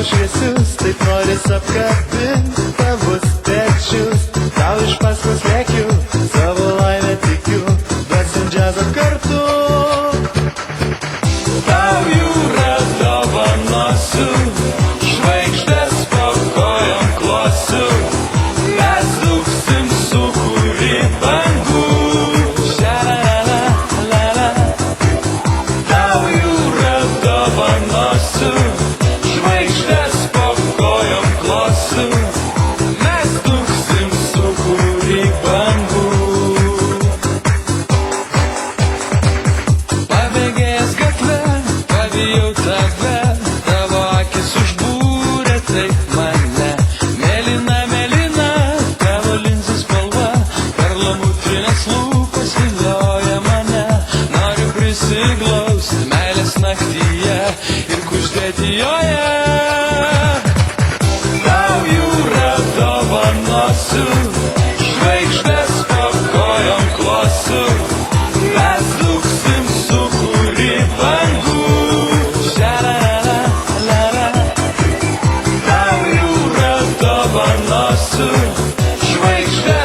šviesius, taip noris apkabint tavus pečius. Tau iš paskos lėkiu, savo laimę tikiu, dvasim džiazą kartu. Tau jūrą dovanosiu, žvaigždės po kojom klosiu, mes dūksim sūkurį bangų. Ša-la-la-la-la. Tau jūrą dovanosiu, žvaigždės po kojom klosiu, mes dūksim sūkurį bangų. Pabėgėjęs gatve, pavijau tave, tavo akis užbūrė taip mane. Mėlyna, mėlyna, tavo linzų spalva, perlamutrinės lūpos vilioja mane. Noriu prisiglausti meilės naktyje ir kuždėti joje. Tau jūrą dovanosiu, žvaigždės po kojom klosiu, mes dūksim sūkurį bangų. Ša-la-la-la-la. Tau jūrą dovanosiu, žvaigždės